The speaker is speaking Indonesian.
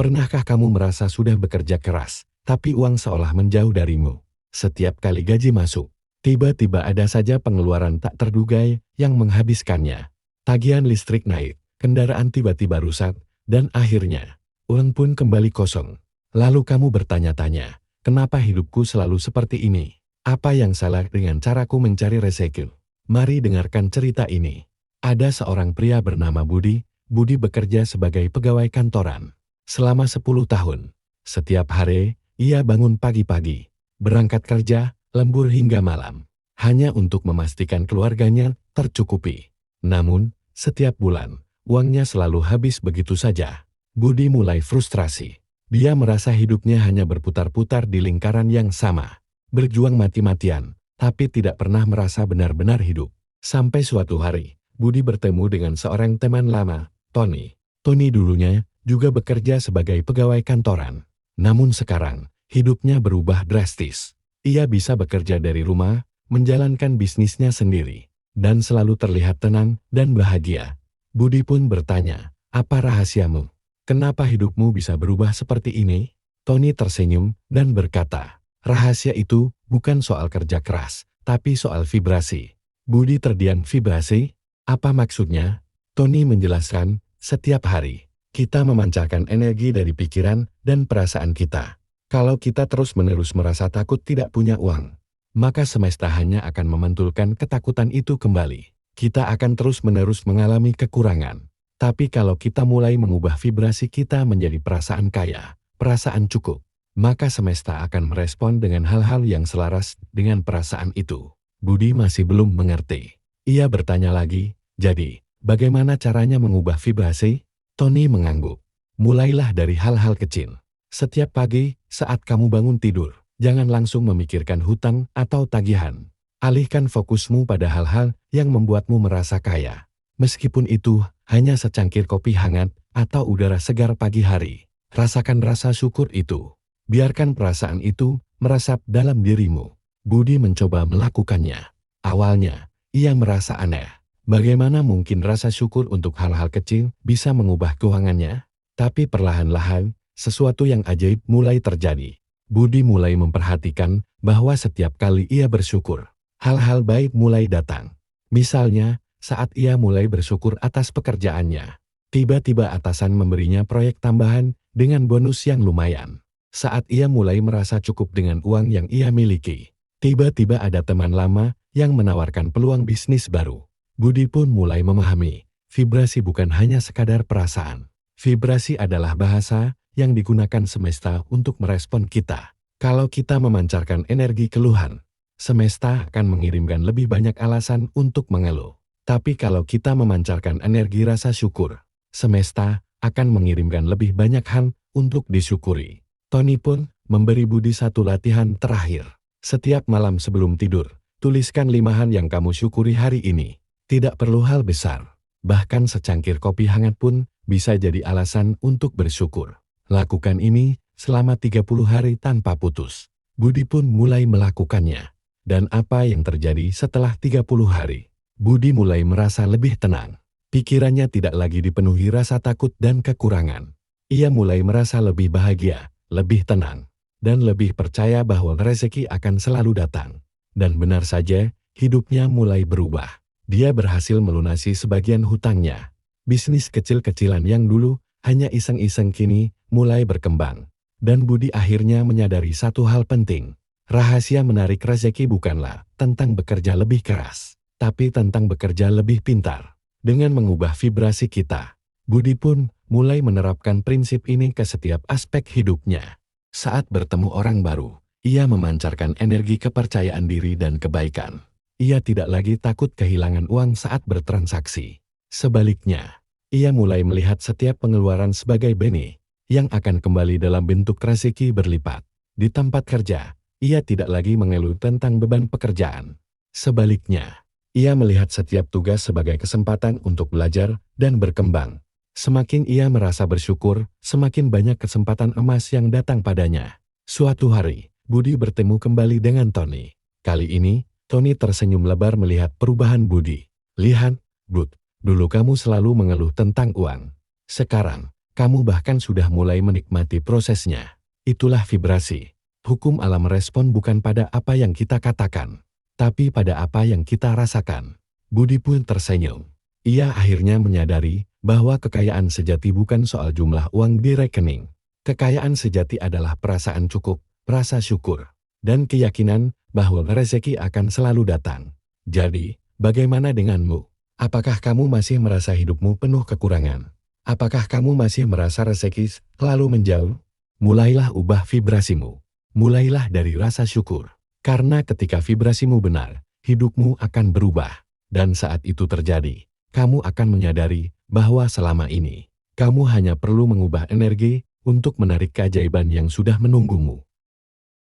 Pernahkah kamu merasa sudah bekerja keras, tapi uang seolah menjauh darimu? Setiap kali gaji masuk, tiba-tiba ada saja pengeluaran tak terduga yang menghabiskannya. Tagihan listrik naik, kendaraan tiba-tiba rusak, dan akhirnya, uang pun kembali kosong. Lalu kamu bertanya-tanya, kenapa hidupku selalu seperti ini? Apa yang salah dengan caraku mencari rezeki? Mari dengarkan cerita ini. Ada seorang pria bernama Budi. Budi bekerja sebagai pegawai kantoran selama 10 tahun. Setiap hari, ia bangun pagi-pagi, berangkat kerja, lembur hingga malam, hanya untuk memastikan keluarganya tercukupi. Namun, setiap bulan, uangnya selalu habis begitu saja. Budi mulai frustrasi. Dia merasa hidupnya hanya berputar-putar di lingkaran yang sama. Berjuang mati-matian, tapi tidak pernah merasa benar-benar hidup. Sampai suatu hari, Budi bertemu dengan seorang teman lama, Tony. Tony dulunya juga bekerja sebagai pegawai kantoran. Namun sekarang, hidupnya berubah drastis. Ia bisa bekerja dari rumah, menjalankan bisnisnya sendiri, dan selalu terlihat tenang dan bahagia. Budi pun bertanya, apa rahasiamu? Kenapa hidupmu bisa berubah seperti ini? Tony tersenyum dan berkata, rahasia itu bukan soal kerja keras, tapi soal vibrasi. Budi terdiam. Vibrasi? Apa maksudnya? Tony menjelaskan, setiap hari, kita memancarkan energi dari pikiran dan perasaan kita. Kalau kita terus-menerus merasa takut tidak punya uang, maka semesta hanya akan memantulkan ketakutan itu kembali. Kita akan terus-menerus mengalami kekurangan. Tapi kalau kita mulai mengubah vibrasi kita menjadi perasaan kaya, perasaan cukup, maka semesta akan merespon dengan hal-hal yang selaras dengan perasaan itu. Budi masih belum mengerti. Ia bertanya lagi, jadi, bagaimana caranya mengubah vibrasi? Tony mengangguk. Mulailah dari hal-hal kecil. Setiap pagi, saat kamu bangun tidur, jangan langsung memikirkan hutang atau tagihan. Alihkan fokusmu pada hal-hal yang membuatmu merasa kaya. Meskipun itu hanya secangkir kopi hangat atau udara segar pagi hari. Rasakan rasa syukur itu. Biarkan perasaan itu meresap dalam dirimu. Budi mencoba melakukannya. Awalnya, ia merasa aneh. Bagaimana mungkin rasa syukur untuk hal-hal kecil bisa mengubah keuangannya? Tapi perlahan-lahan, sesuatu yang ajaib mulai terjadi. Budi mulai memperhatikan bahwa setiap kali ia bersyukur, hal-hal baik mulai datang. Misalnya, saat ia mulai bersyukur atas pekerjaannya, tiba-tiba atasan memberinya proyek tambahan dengan bonus yang lumayan. Saat ia mulai merasa cukup dengan uang yang ia miliki, tiba-tiba ada teman lama yang menawarkan peluang bisnis baru. Budi pun mulai memahami, vibrasi bukan hanya sekadar perasaan. Vibrasi adalah bahasa yang digunakan semesta untuk merespon kita. Kalau kita memancarkan energi keluhan, semesta akan mengirimkan lebih banyak alasan untuk mengeluh. Tapi kalau kita memancarkan energi rasa syukur, semesta akan mengirimkan lebih banyak hal untuk disyukuri. Tony pun memberi Budi satu latihan terakhir. Setiap malam sebelum tidur, tuliskan 5 hal yang kamu syukuri hari ini. Tidak perlu hal besar, bahkan secangkir kopi hangat pun bisa jadi alasan untuk bersyukur. Lakukan ini selama 30 hari tanpa putus. Budi pun mulai melakukannya. Dan apa yang terjadi setelah 30 hari? Budi mulai merasa lebih tenang. Pikirannya tidak lagi dipenuhi rasa takut dan kekurangan. Ia mulai merasa lebih bahagia, lebih tenang, dan lebih percaya bahwa rezeki akan selalu datang. Dan benar saja, hidupnya mulai berubah. Dia berhasil melunasi sebagian hutangnya. Bisnis kecil-kecilan yang dulu hanya iseng-iseng kini mulai berkembang. Dan Budi akhirnya menyadari satu hal penting. Rahasia menarik rezeki bukanlah tentang bekerja lebih keras, tapi tentang bekerja lebih pintar. Dengan mengubah vibrasi kita, Budi pun mulai menerapkan prinsip ini ke setiap aspek hidupnya. Saat bertemu orang baru, ia memancarkan energi kepercayaan diri dan kebaikan. Ia tidak lagi takut kehilangan uang saat bertransaksi. Sebaliknya, ia mulai melihat setiap pengeluaran sebagai benih yang akan kembali dalam bentuk rezeki berlipat. Di tempat kerja, ia tidak lagi mengeluh tentang beban pekerjaan. Sebaliknya, ia melihat setiap tugas sebagai kesempatan untuk belajar dan berkembang. Semakin ia merasa bersyukur, semakin banyak kesempatan emas yang datang padanya. Suatu hari, Budi bertemu kembali dengan Tony. Kali ini, Tony tersenyum lebar melihat perubahan Budi. Lihat, Bud, dulu kamu selalu mengeluh tentang uang. Sekarang, Kamu bahkan sudah mulai menikmati prosesnya. Itulah vibrasi. Hukum alam merespon bukan pada apa yang kita katakan, tapi pada apa yang kita rasakan. Budi pun tersenyum. Ia akhirnya menyadari bahwa kekayaan sejati bukan soal jumlah uang di rekening. Kekayaan sejati adalah perasaan cukup, rasa syukur, dan keyakinan bahwa rezeki akan selalu datang. Jadi, bagaimana denganmu? Apakah kamu masih merasa hidupmu penuh kekurangan? Apakah kamu masih merasa rezeki selalu menjauh? Mulailah ubah vibrasimu. Mulailah dari rasa syukur. Karena ketika vibrasimu benar, hidupmu akan berubah. Dan saat itu terjadi, kamu akan menyadari bahwa selama ini, kamu hanya perlu mengubah energi untuk menarik keajaiban yang sudah menunggumu.